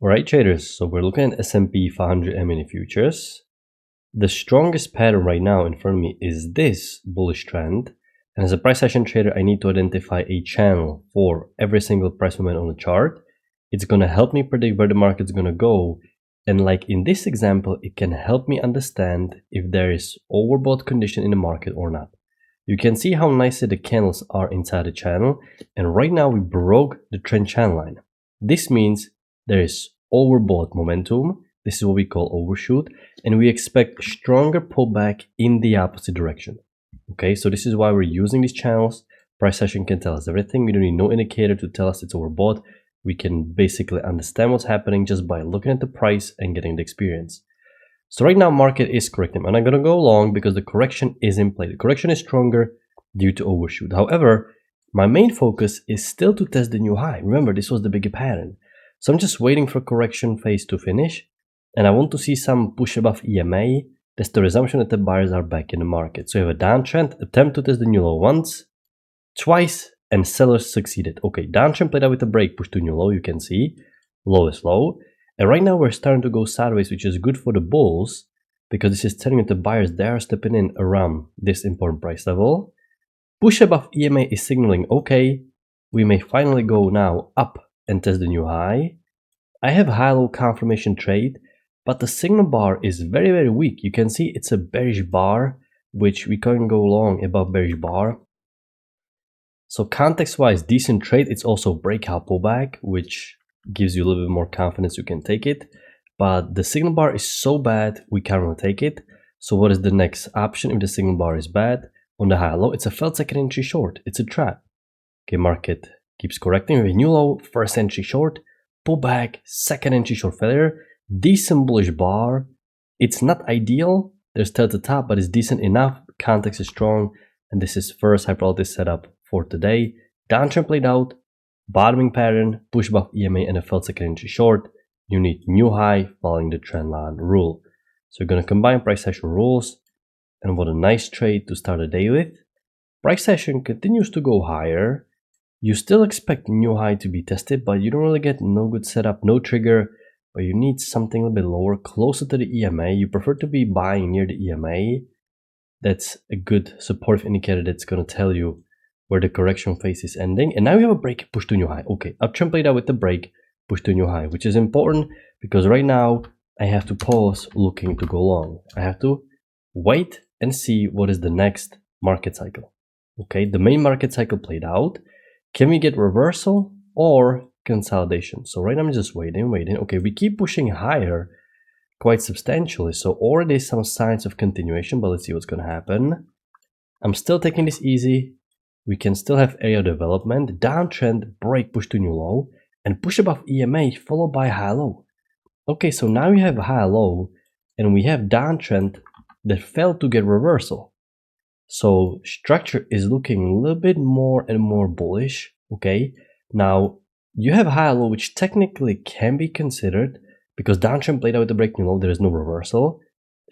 Alright traders, so we're looking at S&P 500 mini futures. The strongest pattern right now in front of me is this bullish trend. And as a price action trader, I need to identify a channel for every single price movement on the chart. It's going to help me predict where the market's going to go. And like in this example, it can help me understand if there is overbought condition in the market or not. You can see how nicely the candles are inside the channel. And right now we broke the trend channel line. This means there is overbought momentum. This is what we call overshoot, and we expect stronger pullback in the opposite direction. Okay, so this is why we're using these channels. Price action can tell us everything. We don't need no indicator to tell us it's overbought. We can basically understand what's happening just by looking at the price and getting the experience. So right now market is correcting. I'm not going to go long because the correction is in play. The correction is stronger due to overshoot. However, my main focus is still to test the new high. Remember, this was the bigger pattern. So I'm just waiting for correction phase to finish. And I want to see some push above EMA. That's the resumption that the buyers are back in the market. So you have a downtrend, attempt to test the new low once, twice, and sellers succeeded. Okay, downtrend played out with a break, push to new low, you can see. Low is low. And right now we're starting to go sideways, which is good for the bulls, because this is telling that the buyers, they are stepping in around this important price level. Push above EMA is signaling, okay, we may finally go now up and test the new high. I have high-low confirmation trade, but the signal bar is very, very weak. You can see it's a bearish bar, which we can't go long above bearish bar. So context-wise, decent trade. It's also breakout pullback, which gives you a little bit more confidence you can take it. But the signal bar is so bad, we can't really take it. So what is the next option if the signal bar is bad? On the high-low, it's a failed second entry short. It's a trap. Okay, market keeps correcting. We have a new low, first entry short, pullback, second entry short failure, decent bullish bar. It's not ideal, there's still at the top, but it's decent enough. Context is strong, and this is first high probability setup for today. Downtrend played out, bottoming pattern, push above EMA, and a failed second entry short. You need new high following the trend line rule. So you're going to combine price action rules, and what a nice trade to start the day with. Price action continues to go higher. You still expect new high to be tested, but you don't really get no good setup, no trigger, but you need something a little bit lower, closer to the EMA. You prefer to be buying near the EMA. That's a good supportive indicator that's going to tell you where the correction phase is ending. And now you have a break, push to new high. Okay, uptrend played out with the break, push to new high, which is important because right now I have to pause looking to go long. I have to wait and see what is the next market cycle. Okay, the main market cycle played out. Can we get reversal or consolidation? So right now I'm just waiting. Okay, we keep pushing higher quite substantially. So already some signs of continuation, but let's see what's going to happen. I'm still taking this easy. We can still have area development, downtrend, break, push to new low, and push above EMA followed by high low. Okay, so now we have a high low and we have downtrend that failed to get reversal. So structure is looking a little bit more and more bullish. Okay, now you have high low, which technically can be considered because downtrend played out with the break new low. There is no reversal.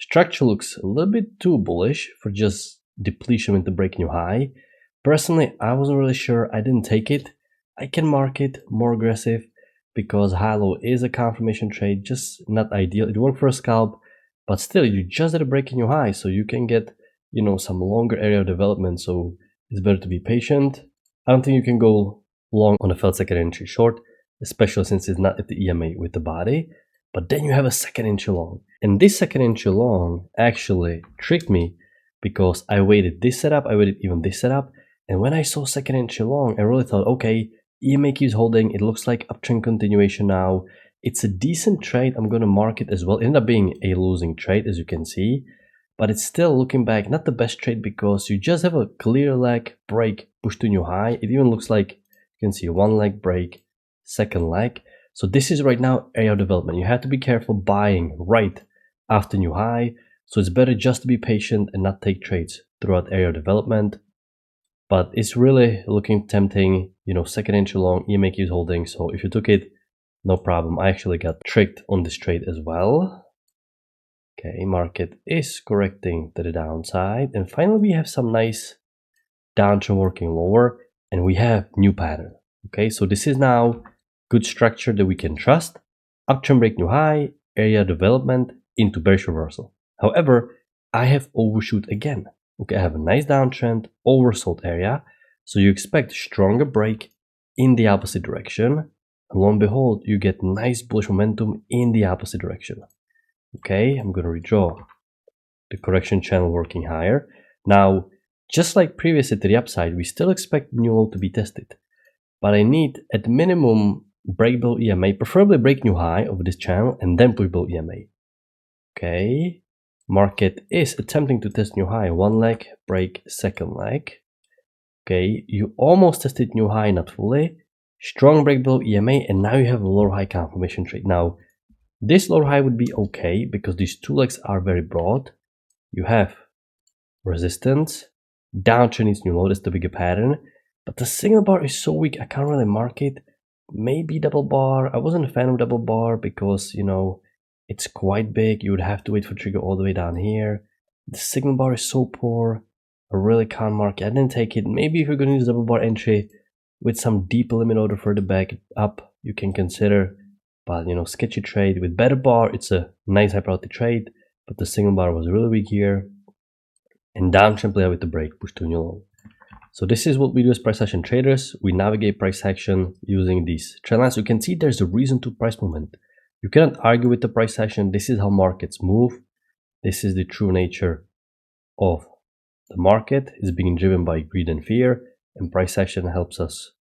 Structure looks a little bit too bullish for just depletion with the break new high. Personally, I wasn't really sure. I didn't take it. I can mark it more aggressive because high low is a confirmation trade, just not ideal. It worked for a scalp, but still, you just had a break new high, so you can get, you know, some longer area of development. So it's better to be patient. I don't think you can go long on a failed second entry short, especially since it's not at the EMA with the body. But then you have a second entry long, and this second entry long actually tricked me because I waited this setup, I waited even this setup, and when I saw second entry long, I really thought, okay, EMA keeps holding. It looks like uptrend continuation now. It's a decent trade. I'm going to mark it as well. It ended up being a losing trade, as you can see. But it's still, looking back, not the best trade because you just have a clear leg break, push to new high. It even looks like you can see one leg break, second leg. So this is right now area of development. You have to be careful buying right after new high. So it's better just to be patient and not take trades throughout area of development. But it's really looking tempting, you know, second entry long, EMA keeps holding. So if you took it, no problem. I actually got tricked on this trade as well. Okay, market is correcting to the downside. And finally, we have some nice downtrend working lower and we have new pattern. Okay, so this is now good structure that we can trust. uptrend break new high, area development into bearish reversal. However, I have overshoot again. Okay, I have a nice downtrend, oversold area. So you expect stronger break in the opposite direction. And lo and behold, you get nice bullish momentum in the opposite direction. Okay, I'm going to redraw the correction channel working higher. Now, just like previously to the upside, we still expect new low to be tested. But I need at minimum break below EMA, preferably break new high over this channel and then push below EMA. Okay, market is attempting to test new high. One leg, break, second leg. Okay, you almost tested new high, not fully. Strong break below EMA, and now you have a lower high confirmation trade. Now, this lower high would be okay because these two legs are very broad. You have resistance, downtrend needs new low, that's the bigger pattern. But the signal bar is so weak, I can't really mark it. Maybe double bar. I wasn't a fan of double bar because, you know, it's quite big. You would have to wait for trigger all the way down here. The signal bar is so poor. I really can't mark it. I didn't take it. Maybe if you're going to use double bar entry with some deep limit order further back up, you can consider. But, you know, sketchy trade with better bar, it's a nice high probability trade. But the signal bar was really weak here. And downtrend play out with the break, push to new low. So this is what we do as price action traders. We navigate price action using these trend lines. You can see there's a reason to price movement. You cannot argue with the price action. This is how markets move. This is the true nature of the market. It's being driven by greed and fear, and price action helps us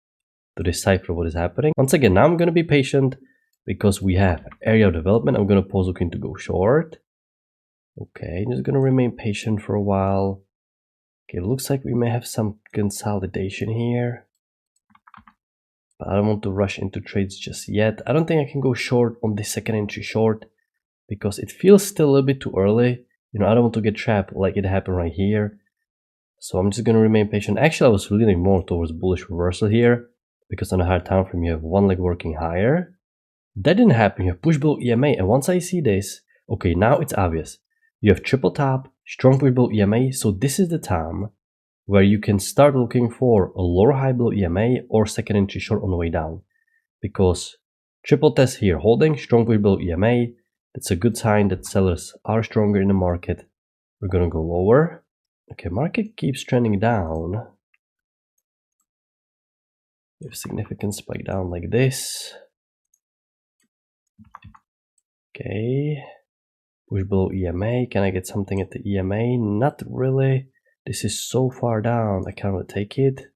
to decipher what is happening. Once again, now I'm going to be patient because we have area of development. I'm going to pause looking to go short. Okay, just going to remain patient for a while. Okay, looks like we may have some consolidation here. But I don't want to rush into trades just yet. I don't think I can go short on the second entry short because it feels still a little bit too early. You know, I don't want to get trapped like it happened right here. So I'm just going to remain patient. Actually, I was leaning more towards bullish reversal here because on a higher time frame, you have one leg working higher. That didn't happen. You have push below EMA. And once I see this, okay, now it's obvious. You have triple top, strong push below EMA. So this is the time where you can start looking for a lower high below EMA or second entry short on the way down. Because triple test here, holding, strong push below EMA. That's a good sign that sellers are stronger in the market. We're going to go lower. Okay, market keeps trending down. You have significant spike down like this. Okay. Push below EMA. Can I get something at the EMA? Not really. This is so far down. I can't really take it.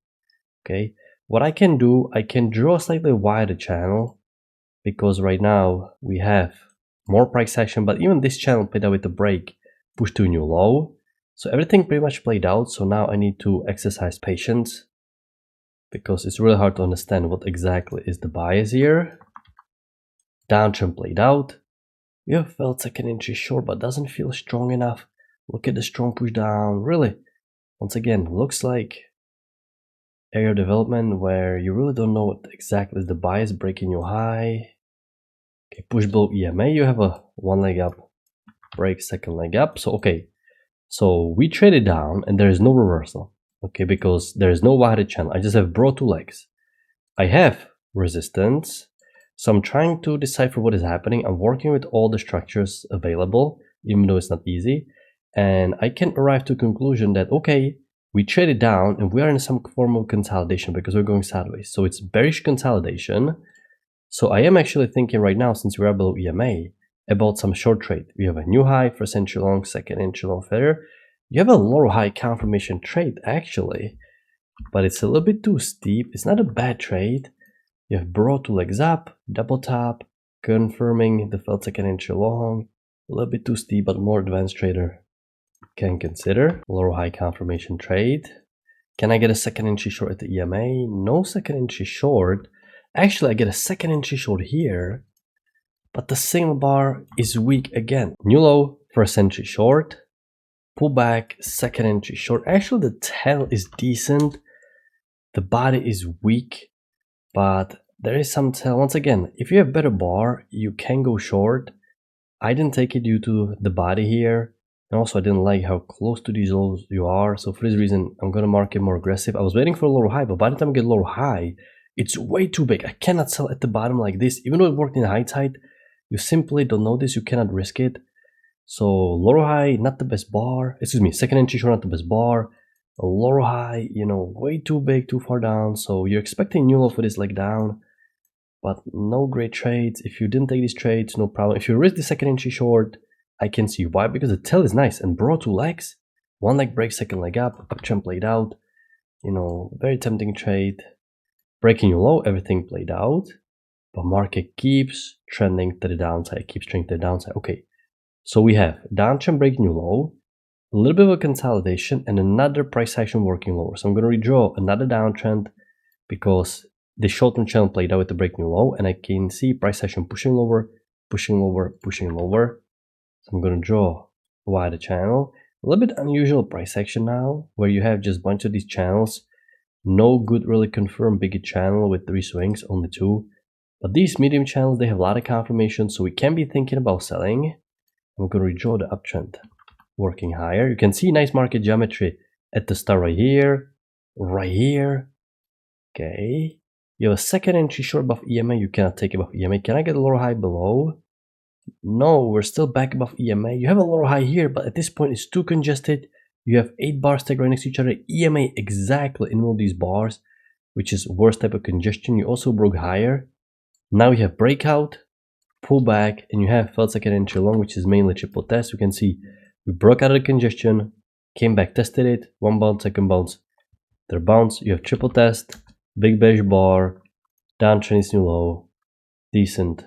Okay. What I can do, I can draw a slightly wider channel because right now we have more price action, but even this channel played out with the break, push to a new low. So everything pretty much played out. So now I need to exercise patience because it's really hard to understand what exactly is the bias here. Downtrend played out. We have felt second entry short, but doesn't feel strong enough. Look at the strong push down. Really, once again, looks like area development where you really don't know what exactly is the bias, breaking your high. Okay, push below EMA. You have a one leg up, break, second leg up. So, okay. So we traded down and there is no reversal. Okay, because there is no wider channel. I just have broad two legs. I have resistance. So I'm trying to decipher what is happening. I'm working with all the structures available, even though it's not easy. And I can arrive to a conclusion that, okay, we traded down and we are in some form of consolidation because we're going sideways. So it's bearish consolidation. So I am actually thinking right now, since we are below EMA, about some short trade. We have a new high, first entry long, second entry long failure. You have a lower high confirmation trade actually, but it's a little bit too steep. It's not a bad trade. You have broad two legs up, double top, confirming the felt second entry long. A little bit too steep, but more advanced trader can consider. Lower high confirmation trade. Can I get a second entry short at the EMA? No second entry short. Actually, I get a second entry short here, but the signal bar is weak again. New low, first entry short. Pull back, second entry short. Actually, the tail is decent. The body is weak. But there is some tail. Once again, if you have better bar, you can go short. I didn't take it due to the body here. And also I didn't like how close to these lows you are. So for this reason, I'm going to mark it more aggressive. I was waiting for a lower high, but by the time I get lower high, it's way too big. I cannot sell at the bottom like this. Even though it worked in high tide, You simply don't know this, you cannot risk it. So lower high, not the best bar. Excuse me, second entry short, not the best bar. A lower high, you know, way too big, too far down. So you're expecting new low for this leg down, but no great trades. If you didn't take these trades, no problem. If you risk the second entry short, I can see why, because the tail is nice and bro, two legs. One leg break, second leg up, uptrend played out. You know, very tempting trade. Breaking your low, everything played out. But market keeps trending to the downside, keeps trending to the downside. Okay, so we have downtrend breaking new low, a little bit of a consolidation, and another price action working lower. So I'm going to redraw another downtrend because the short-term channel played out with the break new low, and I can see price action pushing lower, pushing lower, pushing lower. So I'm going to draw a wider channel. A little bit unusual price action now, where you have just a bunch of these channels. No good really confirmed bigger channel with 3 swings, only 2. But these medium channels, they have a lot of confirmation, so we can be thinking about selling. I'm going to redraw the uptrend, working higher. You can see nice market geometry at the start right here, right here. Okay. You have a second entry short above EMA. You cannot take above EMA. Can I get a lower high below? No, we're still back above EMA. You have a lower high here, but at this point it's too congested. You have 8 bars stacked right next to each other. EMA exactly in one of these bars, which is worst type of congestion. You also broke higher. Now you have breakout, pullback, and you have felt second entry long, which is mainly triple test. You can see we broke out of the congestion, came back, tested it, 1 bounce, second bounce, third bounce. You have triple test, big bearish bar, downtrend is new low, decent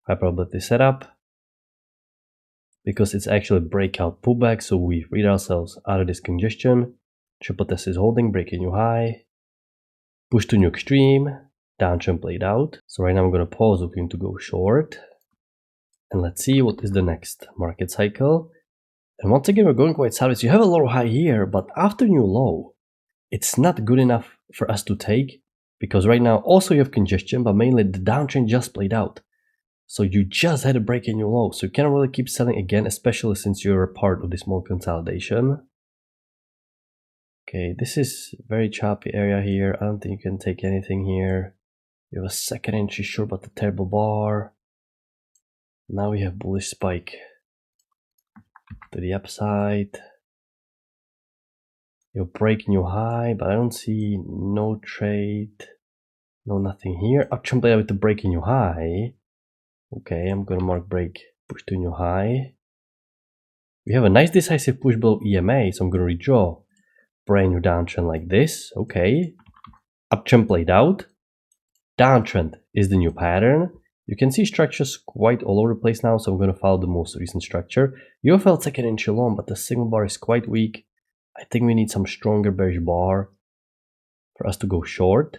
high probability setup because it's actually breakout pullback. So we read ourselves out of this congestion. Triple test is holding, breaking new high, push to new extreme. Downtrend played out. So right now I'm going to pause, looking to go short. And let's see what is the next market cycle. And once again, we're going quite sideways. You have a lower high here, but after new low, it's not good enough for us to take, because right now also you have congestion, but mainly the downtrend just played out. So you just had a break in your low. So you cannot really keep selling again, especially since you're a part of this small consolidation. Okay, this is very choppy area here. I don't think you can take anything here. You have a second entry short, but a terrible bar. Now we have bullish spike to the upside. You're breaking new high, but I don't see no trade, no nothing here. Uptrend played out with the breaking new high. Okay, I'm gonna mark break, push to new high. We have a nice decisive push below EMA, so I'm gonna redraw. Brand new downtrend like this. Okay, uptrend played out. Downtrend is the new pattern. You can see structures quite all over the place now, so I'm going to follow the most recent structure. You felt second entry long, but the signal bar is quite weak. I think we need some stronger bearish bar for us to go short.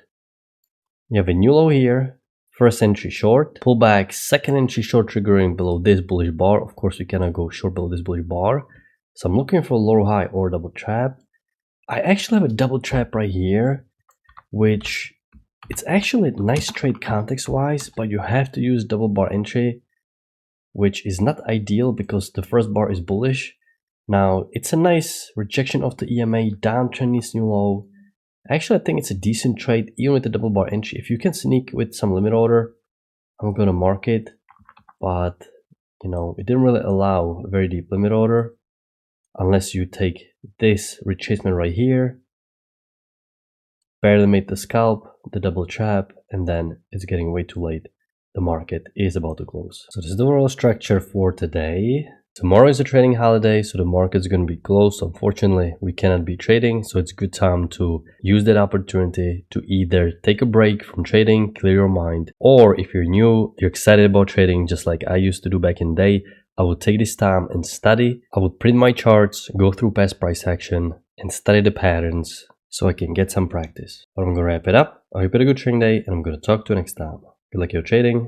You have a new low here, first entry short, pullback, second entry short triggering below this bullish bar. Of course, we cannot go short below this bullish bar. So I'm looking for a lower high or double trap. I actually have a double trap right here, which it's actually a nice trade context wise, but you have to use double bar entry, which is not ideal because the first bar is bullish. Now it's a nice rejection of the EMA, downtrend is new low. Actually, I think it's a decent trade even with the double bar entry. If you can sneak with some limit order, I'm gonna mark it, but you know, it didn't really allow a very deep limit order unless you take this retracement right here, barely made the scalp, the double trap, and then it's getting way too late. The market is about to close. So this is the overall structure for today. Tomorrow is a trading holiday, so the market is going to be closed. Unfortunately, we cannot be trading, so it's a good time to use that opportunity to either take a break from trading, clear your mind, or if you're new, you're excited about trading just like I used to do back in the day, I would take this time and study. I would print my charts, go through past price action, and study the patterns so I can get some practice. But I'm going to wrap it up. I hope you had a good trading day, and I'm going to talk to you next time. Good luck in your trading.